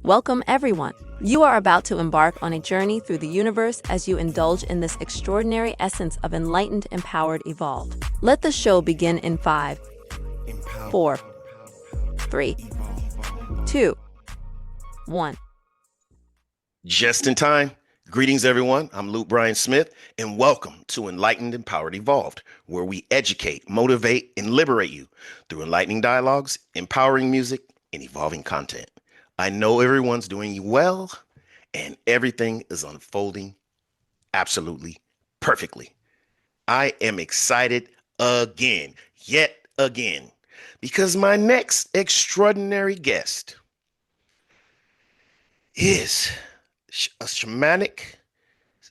Welcome, everyone. You are about to embark on a journey through the universe as you indulge in this extraordinary essence of enlightened, empowered, evolved. Let the show begin in 5, 4, 3, 2, 1. Just in time. Greetings, everyone. I'm Luke Bryan Smith, and welcome to Enlightened, Empowered, Evolved, where we educate, motivate, and liberate you through enlightening dialogues, empowering music, and evolving content. I know everyone's doing well, and everything is unfolding absolutely perfectly. I am excited again, yet again, because my next extraordinary guest is a shamanic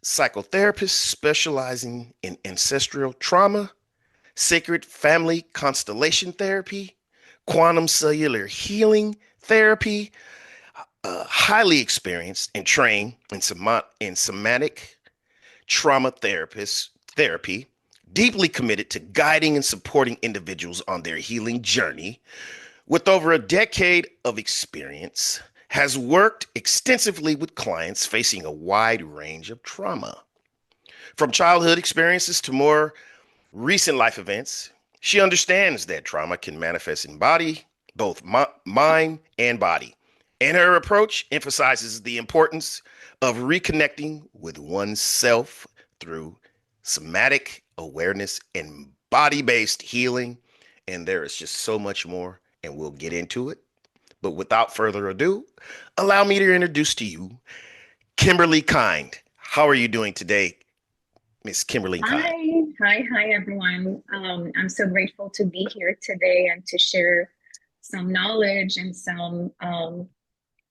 psychotherapist specializing in ancestral trauma, sacred family constellation therapy, quantum cellular healing therapy, highly experienced and trained in somatic trauma therapy, deeply committed to guiding and supporting individuals on their healing journey, with over a decade of experience, has worked extensively with clients facing a wide range of trauma. From childhood experiences to more recent life events, she understands that trauma can manifest in both mind and body. And her approach emphasizes the importance of reconnecting with oneself through somatic awareness and body-based healing. And there is just so much more, and we'll get into it. But without further ado, allow me to introduce to you Kymberly Kind. How are you doing today, Miss Kymberly Kind? Hi, everyone. I'm so grateful to be here today and to share some knowledge and some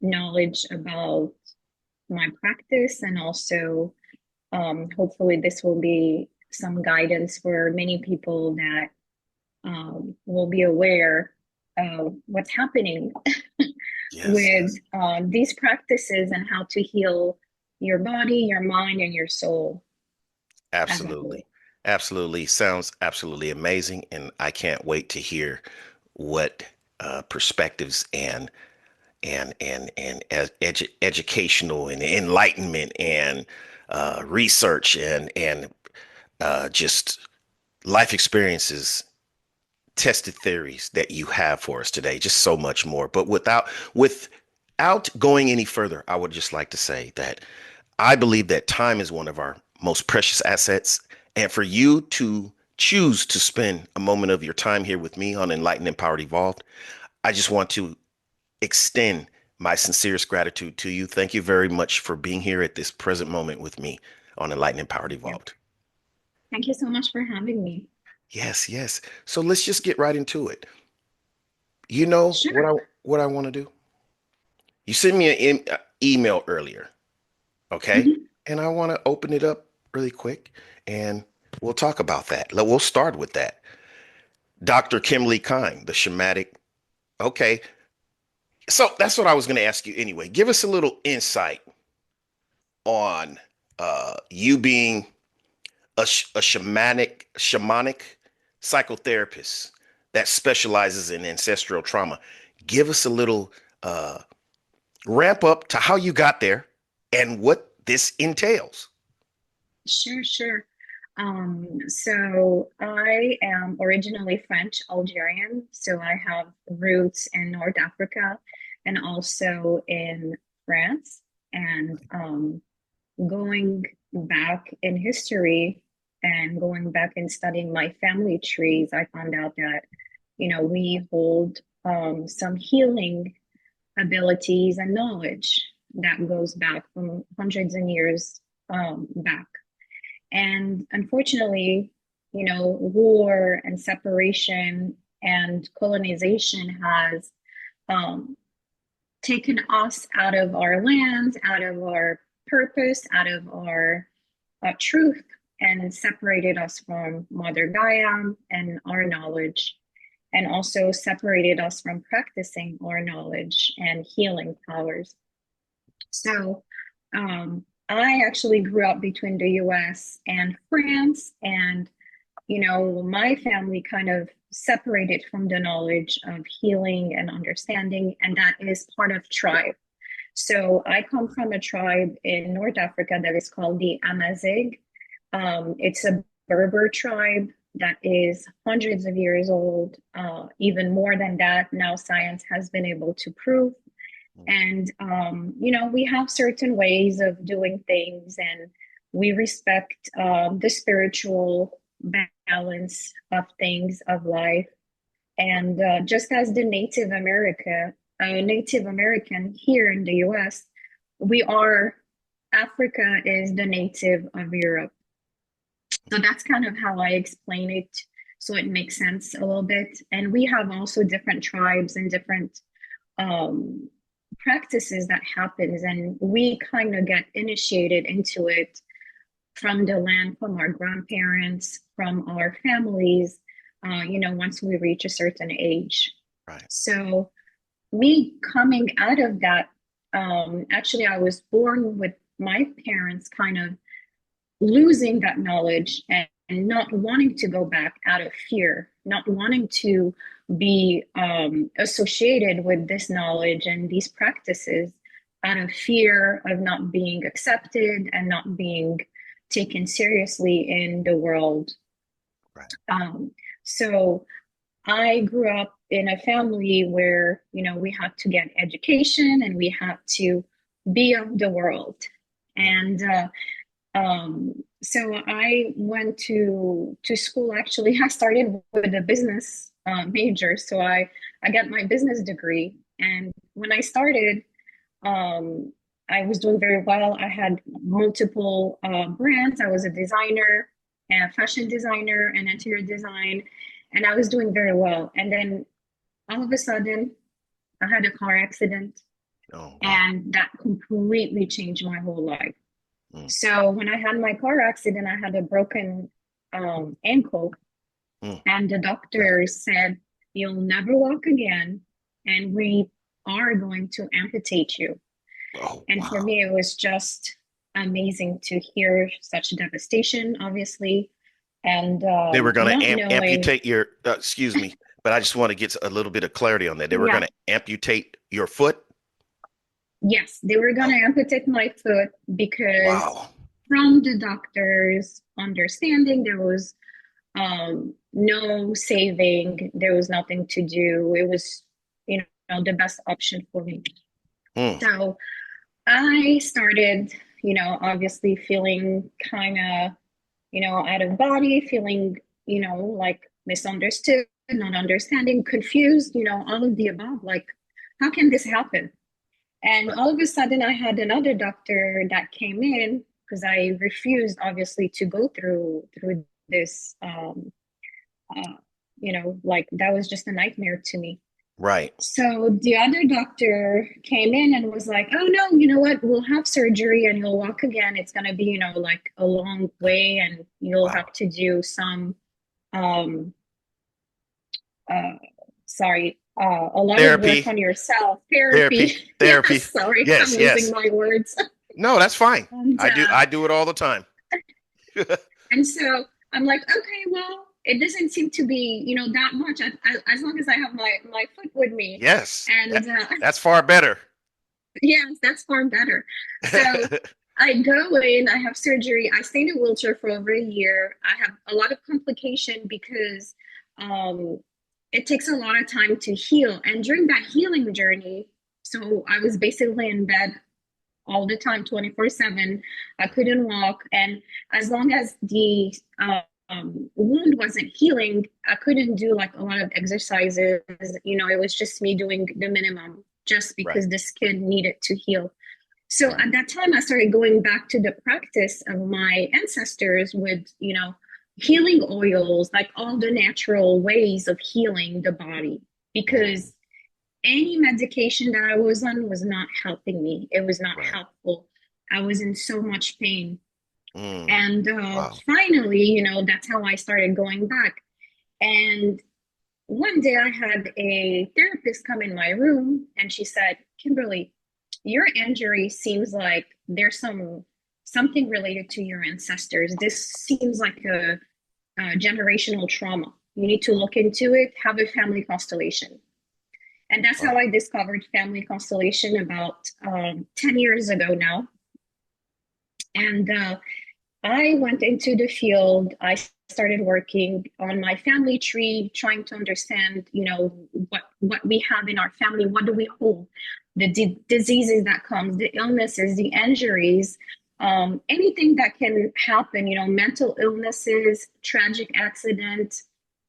knowledge about my practice, and also hopefully this will be some guidance for many people that will be aware of what's happening with these practices and how to heal your body, your mind, and your soul. Absolutely. Absolutely. Sounds absolutely amazing. And I can't wait to hear what perspectives and educational and enlightenment and research and just life experiences, tested theories that you have for us today. Just so much more. But without going any further, I would just like to say that I believe that time is one of our most precious assets. And for you to choose to spend a moment of your time here with me on Enlightened, Empowered, Evolved, I just want to extend my sincerest gratitude to you. Thank you very much for being here at this present moment with me on Enlightened, Empowered, Evolved. Thank you so much for having me. Yes, yes. So let's just get right into it. You know Sure. what I want to do? You sent me an email earlier, okay? Mhm. And I want to open it up really quick and we'll talk about that. We'll start with that. Dr. Kymberly Kind, the shamanic. Okay. So that's what I was going to ask you anyway. Give us a little insight on you being a shamanic psychotherapist that specializes in ancestral trauma. Give us a little ramp up to how you got there and what this entails. Sure. So I am originally French Algerian, so I have roots in North Africa and also in France. And going back in history and going back and studying my family trees, I found out that, we hold some healing abilities and knowledge that goes back from hundreds of years back. And unfortunately, war and separation and colonization has taken us out of our lands, out of our purpose, out of our truth, and separated us from Mother Gaia and our knowledge, and also separated us from practicing our knowledge and healing powers. So I actually grew up between the US and France, and my family kind of separated from the knowledge of healing and understanding, and that is part of tribe. So I come from a tribe in North Africa that is called the Amazigh. It's a Berber tribe that is hundreds of years old, even more than that. Now science has been able to prove. And, we have certain ways of doing things, and we respect the spiritual balance of things, of life. And just as the Native American here in the US, Africa is the native of Europe. So that's kind of how I explain it. So it makes sense a little bit. And we have also different tribes and different um, practices that happens. And we kind of get initiated into it from the land, from our grandparents, from our families, once we reach a certain age. Right. So me coming out of that, actually, I was born with my parents kind of losing that knowledge and not wanting to go back out of fear, not wanting to be associated with this knowledge and these practices out of fear of not being accepted and not being taken seriously in the world. Right. So I grew up in a family where, we had to get education and we had to be of the world. And so I went to school. Actually, I started with a business major. So I got my business degree. And when I started, I was doing very well. I had multiple brands. I was a designer, a fashion designer, and interior design, and I was doing very well. And then all of a sudden, I had a car accident, and that completely changed my whole life. So when I had my car accident, I had a broken ankle, and the doctor said, "You'll never walk again, and we are going to amputate you." And for me, it was just amazing to hear such devastation, obviously. And they were going to knowing, amputate your, excuse me, but I just want to get a little bit of clarity on that. They were going to amputate your foot? Yes, they were going to amputate my foot because from the doctor's understanding, there was no saving. There was nothing to do. It was, the best option for me. So I started, obviously feeling kind of, out of body, feeling, like misunderstood, not understanding, confused, all of the above. Like, how can this happen? And all of a sudden, I had another doctor that came in because I refused, obviously, to go through this. Like that was just a nightmare to me. Right. So the other doctor came in and was like, "Oh no, you know what? We'll have surgery and you'll walk again. It's gonna be, like a long way, and you'll have to do some, a lot therapy. of work on yourself. Therapy. Yes, sorry, I'm losing my words. No, that's fine. And, I do it all the time. And so I'm like, okay, well, it doesn't seem to be, that much as long as I have my foot with me. Yes. And that's far better. Yes, that's far better. So I go in, I have surgery. I stay in a wheelchair for over a year. I have a lot of complication because it takes a lot of time to heal. And during that healing journey, so I was basically in bed all the time, 24/7. I couldn't walk. And as long as the wound wasn't healing, I couldn't do like a lot of exercises. It was just me doing the minimum just because the skin needed to heal. So at that time, I started going back to the practice of my ancestors with, healing oils, like all the natural ways of healing the body, because any medication that I was on was not helping me. It was not helpful. I was in so much pain. And finally, that's how I started going back. And one day I had a therapist come in my room and she said, "Kymberly, your injury seems like there's something related to your ancestors. This seems like a generational trauma. You need to look into it, have a family constellation." And that's how I discovered family constellation about 10 years ago now. And I went into the field. I started working on my family tree, trying to understand, what we have in our family, what do we hold, the diseases that comes, the illnesses, the injuries, anything that can happen, mental illnesses, tragic accident,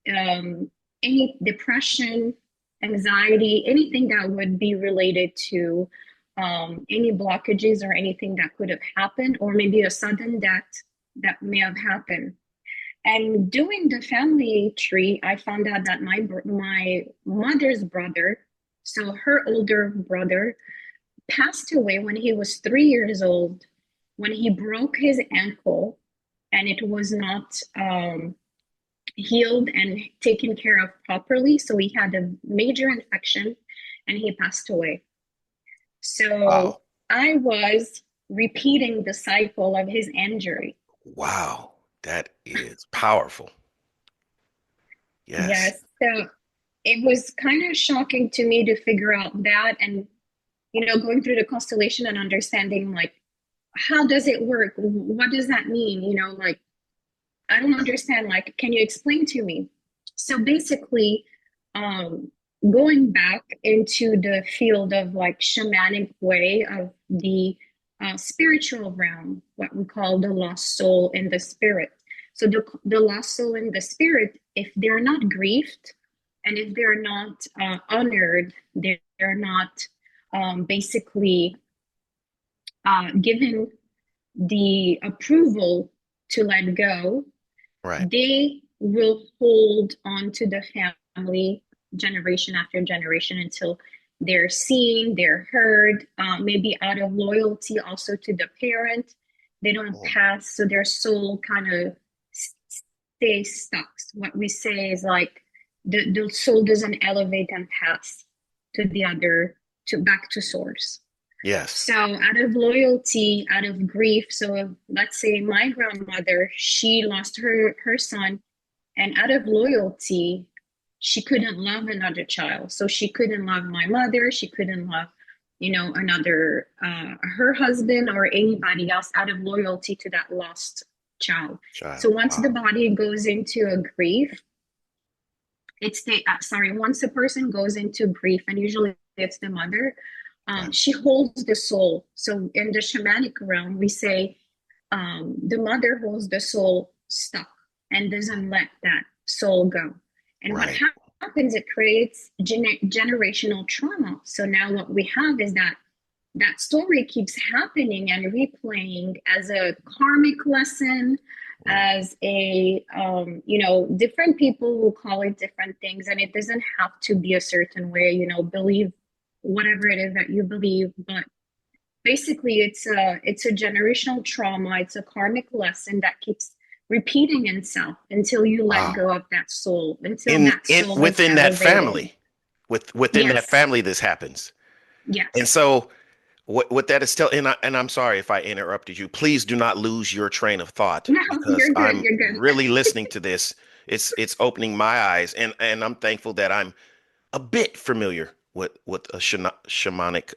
any depression, anxiety, anything that would be related to any blockages or anything that could have happened, or maybe a sudden death that may have happened. And doing the family tree, I found out that my mother's brother, so her older brother, passed away when he was 3 years old, when he broke his ankle, and it was not healed and taken care of properly. So he had a major infection, and he passed away. So Wow. I was repeating the cycle of his injury. Wow. That is powerful. Yes. Yes. So it was kind of shocking to me to figure out that, and, going through the constellation and understanding, like, how does it work? What does that mean? Like, I don't understand. Like, can you explain to me? So basically, um, going back into the field of like shamanic way of the spiritual realm, what we call the lost soul in the spirit. So the lost soul in the spirit, if they're not grieved and if they're not honored, they're not basically given the approval to let go, Right. they will hold on to the family generation after generation until they're seen, they're heard, maybe out of loyalty also to the parent. They don't Mm. pass, so their soul kind of stays stuck. What we say is like the soul doesn't elevate and pass to the other, to back to source. Yes. So out of loyalty, out of grief, so let's say my grandmother, she lost her son, and out of loyalty, she couldn't love another child. So she couldn't love my mother, she couldn't love, another her husband or anybody else out of loyalty to that lost child. So Child. once the Wow. body goes into a grief, once a person goes into grief, and usually it's the mother, Right. she holds the soul. So in the shamanic realm, we say the mother holds the soul stuck and doesn't let that soul go. And what Right. happens, it creates generational trauma. So now what we have is that story keeps happening and replaying as a karmic lesson, Mm. as a different people will call it different things, and it doesn't have to be a certain way, believe whatever it is that you believe, but basically it's a generational trauma, it's a karmic lesson that keeps repeating itself until you let Wow. go of that soul, until In that soul is within that elevated. family, within that Yes, family, this happens. And yes. so what that is telling, and I'm sorry if I interrupted you. Please do not lose your train of thought No, because you're good, I'm you're good. really listening to this. It's opening my eyes, and I'm thankful that I'm a bit familiar with shamanic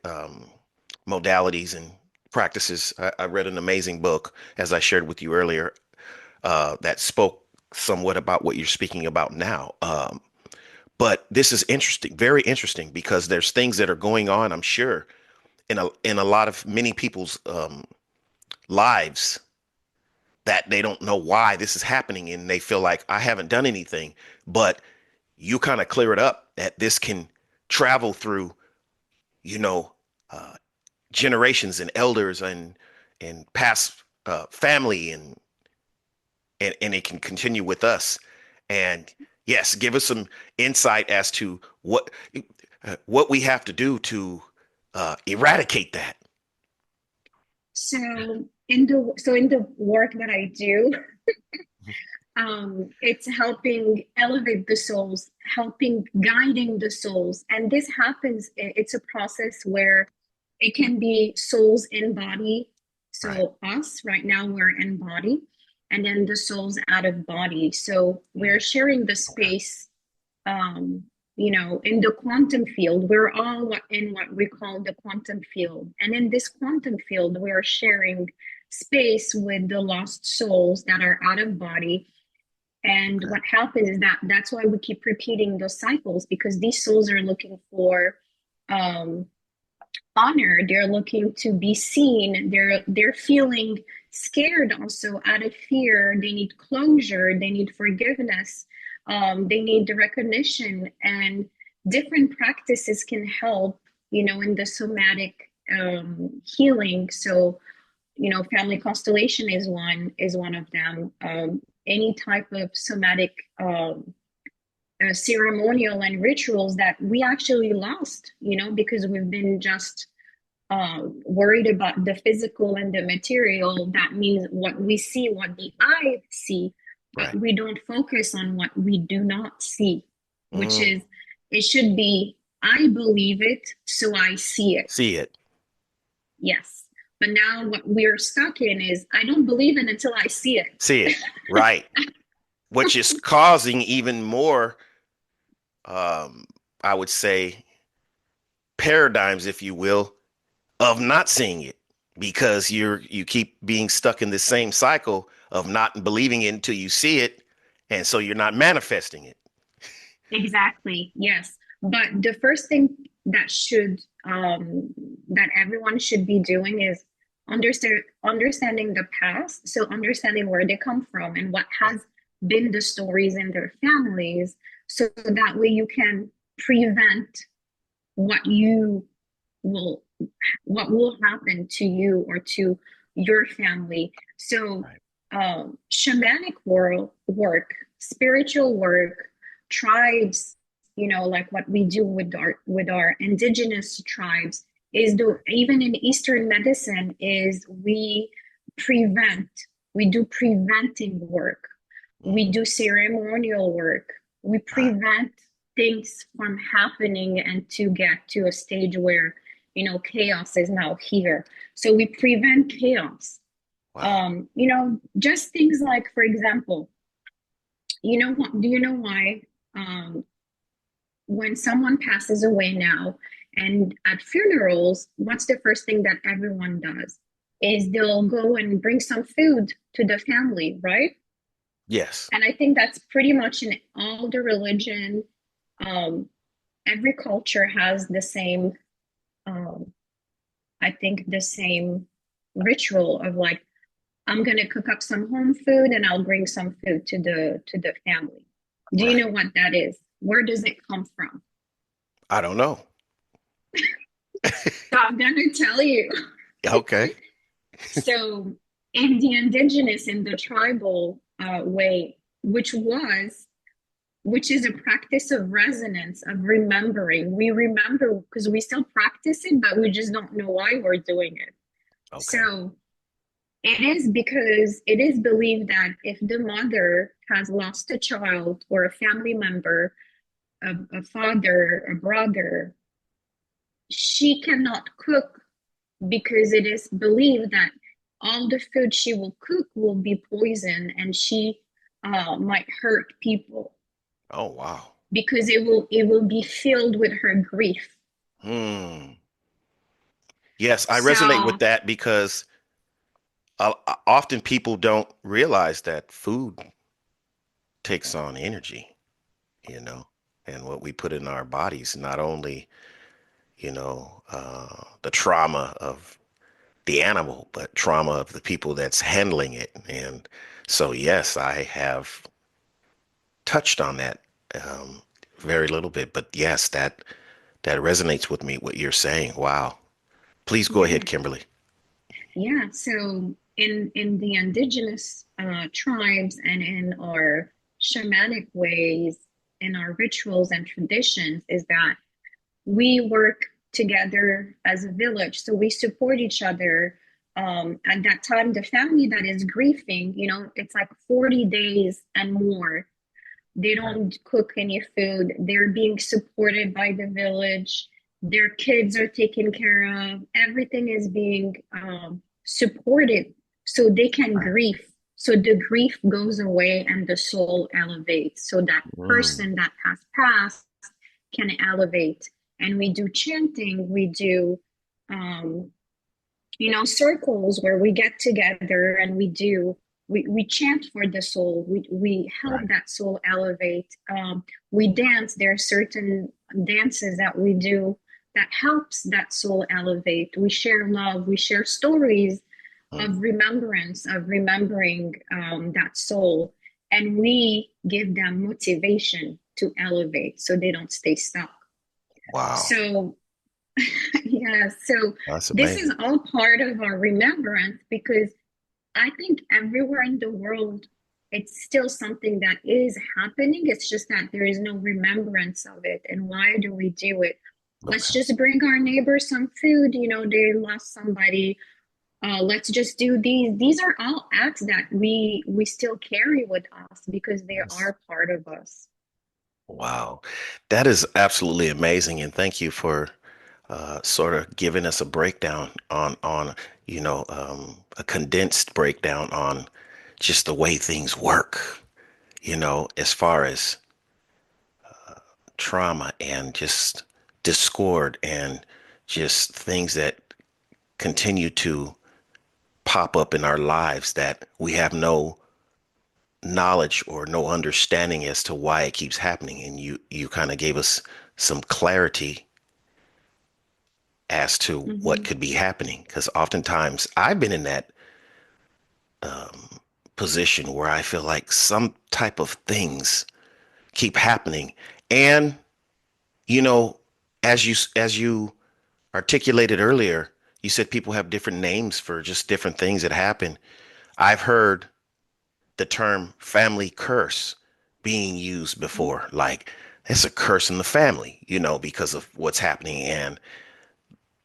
modalities and practices. I read an amazing book, as I shared with you earlier, that spoke somewhat about what you're speaking about now. But this is interesting, very interesting, because there's things that are going on, I'm sure, in a lot of many people's lives that they don't know why this is happening, and they feel like I haven't done anything. But you kind of clear it up that this can travel through, you know, uh, generations and elders and past family and it can continue with us. And yes, give us some insight as to what we have to do to eradicate that. So in the work that I do, it's helping elevate the souls, helping guiding the souls, and this happens. It's a process where it can be souls in body. Right. So us right now we're in body, and then the souls out of body. So we're sharing the Okay. space, um, in the quantum field, we're all in what we call the quantum field. And in this quantum field, we are sharing space with the lost souls that are out of body. And what happens is that's why we keep repeating those cycles, because these souls are looking for um, honor. They're looking to be seen. They're feeling scared also, out of fear. They need closure. They need forgiveness. They need the recognition, and different practices can help, in the somatic healing. So, family constellation is one of them. Any type of somatic ceremonial and rituals that we actually lost, because we've been just worried about the physical and the material. That means what we see, what the eye see, but Right. we don't focus on what we do not see, which is, it should be, I believe it, so I see it. See it. Yes. But now what we're stuck in is, I don't believe it until I see it. See it. Right. Which is causing even more, I would say, paradigms, if you will, of not seeing it, because you keep being stuck in the same cycle of not believing it until you see it, and so you're not manifesting it. Exactly. Yes. But the first thing that everyone should be doing is understanding the past. So understanding where they come from and what has been the stories in their families, so that way you can prevent what you will what will happen to you or to your family. So shamanic work, spiritual work, tribes, like what we do with our indigenous tribes, is even in Eastern medicine, is we do preventing work, we do ceremonial work, we prevent things from happening and to get to a stage where chaos is now here. So we prevent chaos. Wow. Just things like, for example, do you know why when someone passes away now, and at funerals, what's the first thing that everyone does? Is they'll go and bring some food to the family, right? Yes. And I think that's pretty much in all the religion. Every culture has the same, I think, the same ritual of, like, I'm gonna cook up some home food and I'll bring some food to the family. Do you Right. know what that is? Where does it come from? I don't know. So I'm gonna tell you. Okay. So in the indigenous, in the tribal way, which is a practice of resonance, of remembering. We remember because we still practice it, but we just don't know why we're doing it. Okay. So it is because it is believed that if the mother has lost a child or a family member, a father, a brother, she cannot cook, because it is believed that all the food she will cook will be poison, and she might hurt people, Oh, wow. because it will be filled with her grief. Hmm. Yes, I resonate with So that because often people don't realize that food takes on energy, you know, and what we put in our bodies, not only, the trauma of the animal, but trauma of the people that's handling it. And so, yes, I have touched on that very little bit, but yes, that resonates with me, what you're saying. Wow. Please go yeah, ahead, Kimberly. yeah. So in the indigenous tribes, and in our shamanic ways, in our rituals and traditions, is that we work together as a village. So we support each other. At that time, the family that is grieving, it's like 40 days and more. They don't cook any food. They're being supported by the village. Their kids are taken care of. Everything is being supported so they can grieve. So the grief goes away and the soul elevates. So that Mm. person that has passed can elevate. And we do chanting, we do um, circles where we get together and we chant for the soul. We help Right. that soul elevate. We dance. There are certain dances that we do that helps that soul elevate. We share love. We share stories Mm. of remembrance, of remembering that soul. And we give them motivation to elevate so they don't stay stuck. Wow. So yeah, so That's this is amazing. all part of our remembrance because I think everywhere in the world, it's still something that is happening. It's just that there is no remembrance of it. And why do we do it? Let's Okay. just bring our neighbors some food. They lost somebody. Let's just do these. These are all acts that we still carry with us because they Yes. are part of us. Wow. That is absolutely amazing. And thank you for sort of giving us a breakdown on a condensed breakdown on just the way things work, as far as trauma and just discord and just things that continue to pop up in our lives that we have no knowledge or no understanding as to why it keeps happening. And you kind of gave us some clarity as to what Hmm. could be happening. Because oftentimes I've been in that position where I feel like some type of things keep happening. And, you know, as you articulated earlier, you said people have different names for just different things that happen. I've heard the term family curse being used before, like it's a curse in the family, because of what's happening. And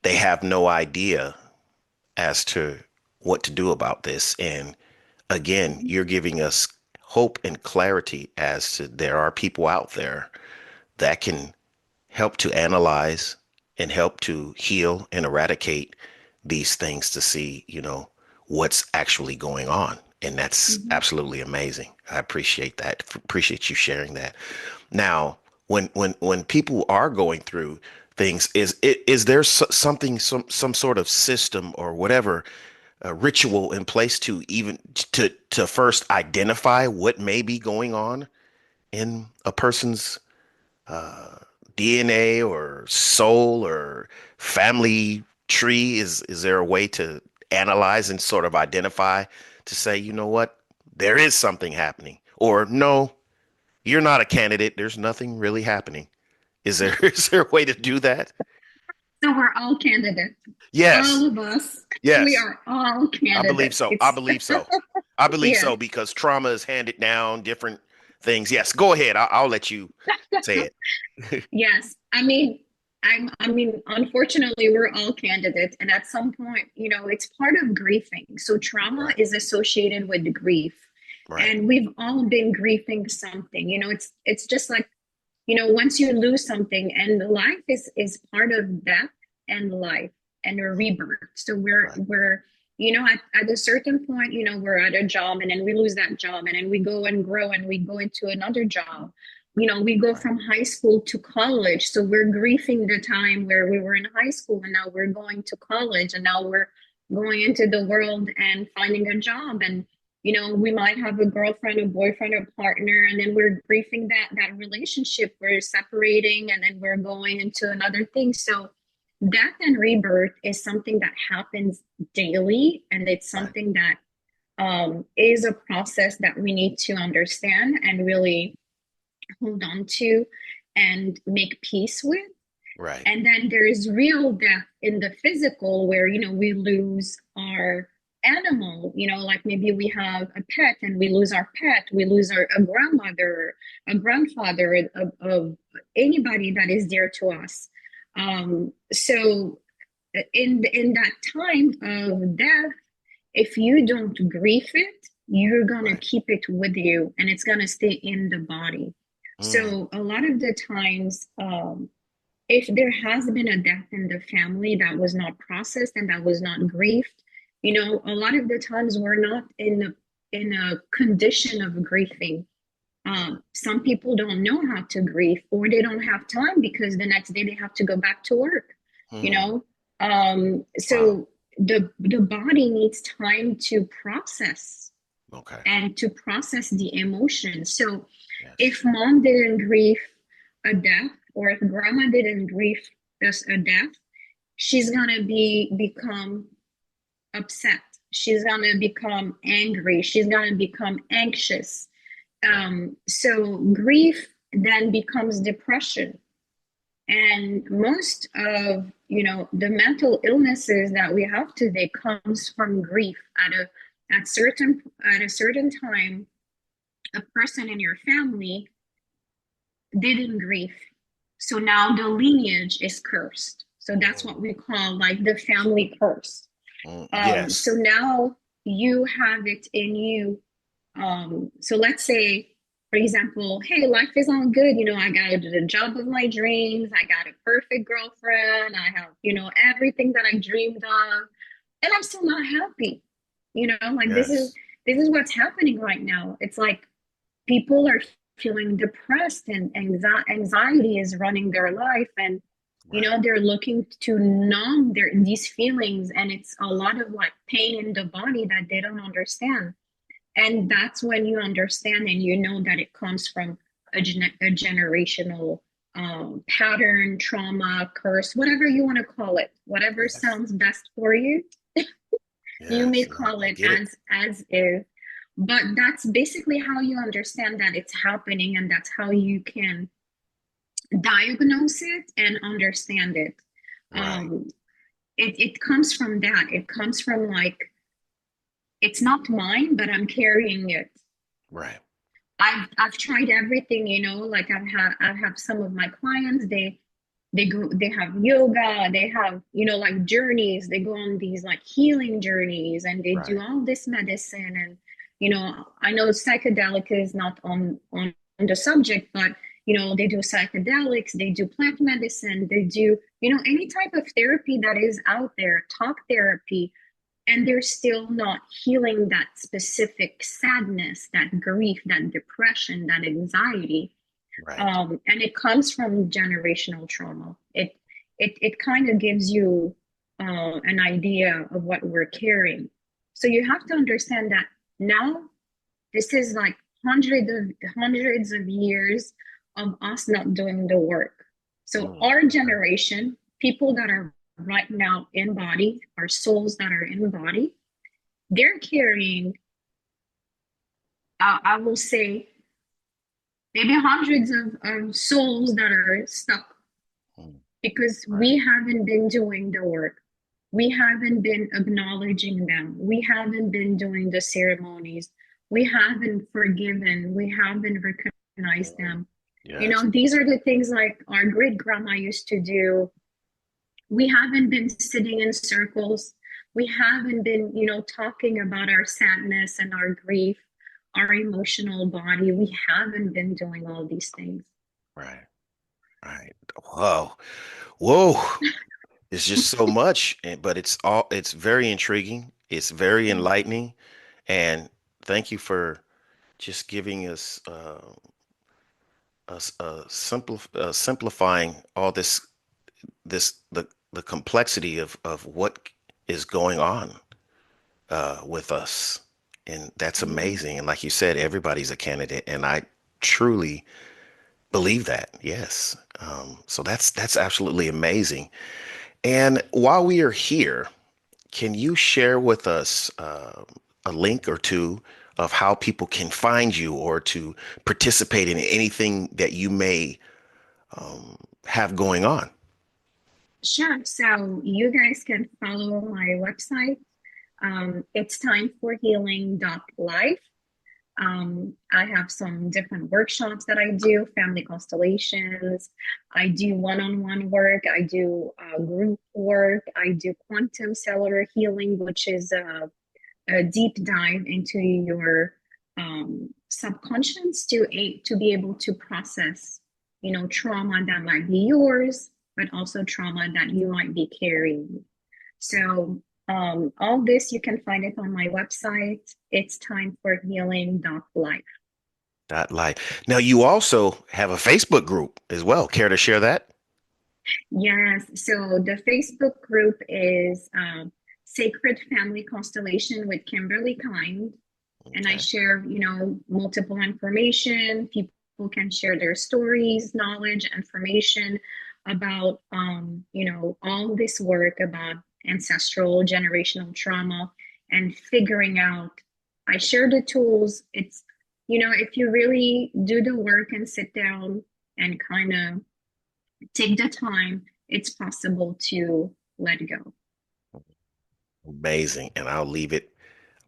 they have no idea as to what to do about this. And again, you're giving us hope and clarity as to there are people out there that can help to analyze and help to heal and eradicate these things to see, what's actually going on. And that's Hmm. absolutely amazing. I appreciate that. Appreciate you sharing that. Now, when people are going through things, is there something, some sort of system or whatever ritual in place to even to first identify what may be going on in a person's DNA or soul or family tree? Is there a way to analyze and sort of identify to say, you know what, there is something happening, or no, you're not a candidate. There's nothing really happening. Is there is there a way to do that? So we're all candidates. Yes, All of us. We yes, are all I believe candidates. so. I It's believe so. I believe yeah. so because trauma is handed down, different things. Yes, go ahead. I'll let you say it. Yes. I mean, unfortunately, we're all candidates. And at some point, it's part of grieving. So trauma Right, is associated with grief. right, And we've all been grieving something. It's just like, once you lose something, and life is part of death and life and a rebirth. So we're right, we're at a certain point, we're at a job and then we lose that job and then we go and grow and we go into another job. We go right, from high school to college. So we're grieving the time where we were in high school and now we're going to college and now we're going into the world and finding a job. And we might have a girlfriend, a boyfriend, a partner, and then we're grieving that relationship. We're separating, and then we're going into another thing. So death and rebirth is something that happens daily, and it's right, something that is a process that we need to understand and really hold on to and make peace with. right, And then there is real death in the physical where, we lose our animal, like maybe we have a pet and we lose our pet, we lose a grandmother, a grandfather of anybody that is dear to us. So in that time of death, if you don't grieve it, you're gonna right. keep it with you and it's gonna stay in the body. Mm, So a lot of the times, if there has been a death in the family that was not processed and that was not grieved, a lot of the times we're not in a condition of grieving. Some people don't know how to grieve, or they don't have time because the next day they have to go back to work, you Hmm. know? Wow. So the body needs time to process Okay. and to process the emotions. So Yes. if mom didn't grieve a death, or if grandma didn't grieve a death, she's gonna become upset. She's gonna become angry. She's gonna become anxious. Right. So grief then becomes depression. And most of the mental illnesses that we have today comes from grief. At a certain time, a person in your family didn't grieve. So now the lineage is cursed. So that's what Mm, we call like the family curse. yes. So now you have it in you. So let's say, for example, hey, life is all good. I got the job of my dreams. I got a perfect girlfriend. I have, everything that I dreamed of, and I'm still not happy. Like this is Yes. this is what's happening right now. It's like people are feeling depressed, and anxiety is running their life, and Right. they're looking to numb these feelings, and it's a lot of like pain in the body that they don't understand. And that's when you understand and you know that it comes from a generational pattern, trauma, curse, whatever you want to call it, whatever Yes. sounds best for you. You may Yes. No, call I it get it. as is, but that's basically how you understand that it's happening, and that's how you can diagnose it and understand it. Right. um it comes from that. It comes from like, it's not mine, but I'm carrying it. Right. I've tried everything, like I have some of my clients, they have yoga, they have, like journeys, they go on these like healing journeys, and they do Right. all this medicine. And I know psychedelic is not on the subject, but they do psychedelics, they do plant medicine, they do any type of therapy that is out there, talk therapy, and they're still not healing that specific sadness, that grief, that depression, that anxiety. Right. And it comes from generational trauma. It kind of gives you an idea of what we're carrying. So you have to understand that now this is like hundreds of years of us not doing the work. So our Okay. generation, people that are right now in body, our souls that are in body, they're carrying, I will say, maybe hundreds of souls that are stuck Mm, because right. we haven't been doing the work. We haven't been acknowledging them. We haven't been doing the ceremonies. We haven't forgiven. We haven't recognized Mm, them. yes. These are the things like our great grandma used to do. We haven't been sitting in circles. We haven't been, talking about our sadness and our grief, our emotional body. We haven't been doing all these things. Right. Right. Whoa. Whoa. It's just so much, but it's very intriguing. It's very enlightening. And thank you for just giving us simplifying all the complexity of what is going on with us. And that's Yeah. amazing. And like you said, everybody's a candidate. And I truly believe that. Yes. So that's absolutely amazing. And while we are here, can you share with us a link or two of how people can find you or to participate in anything that you may have going on? Sure. So you guys can follow my website. It's timeforhealing.life. I have some different workshops that I do, family constellations. I do one-on-one work. I do group work. I do quantum cellular healing, which is a deep dive into your subconscious to be able to process, trauma that might be yours, but also trauma that you might be carrying. So all this, you can find it on my website. It's timeforhealing.life. Life. Now, you also have a Facebook group as well. Care to share that? Yes, so the Facebook group is Sacred Family Constellation with Kymberly Kind. And I Okay. share, multiple information. People can share their stories, knowledge, information about, all this work about ancestral generational trauma and figuring out. I share the tools. It's, if you really do the work and sit down and kind of take the time, it's possible to let go. Amazing. And I'll leave it.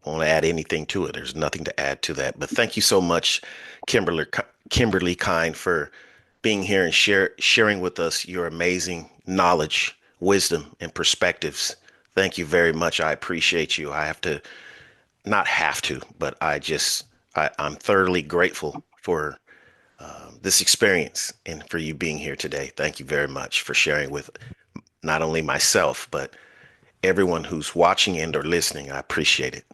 I won't add anything to it. There's nothing to add to that. But thank you so much, Kimberly, Kimberly Kind, for being here and sharing with us your amazing knowledge, wisdom, and perspectives. Thank you very much. I appreciate you. I have to, not have to, but I'm thoroughly grateful for this experience and for you being here today. Thank you very much for sharing with not only myself, but everyone who's watching and or listening. I appreciate it.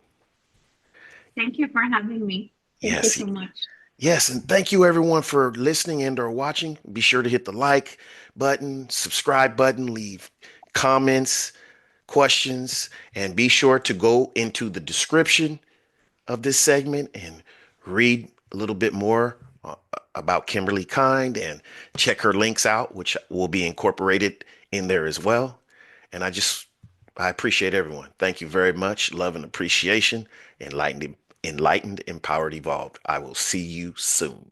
Thank you for having me. Thank you Yes, so much. yes, and thank you everyone for listening and or watching. Be sure to hit the like button, subscribe button, leave comments, questions, and be sure to go into the description of this segment and read a little bit more about Kimberly Kind and check her links out, which will be incorporated in there as well. And I appreciate everyone. Thank you very much. Love and appreciation. Enlightened, empowered, evolved. I will see you soon.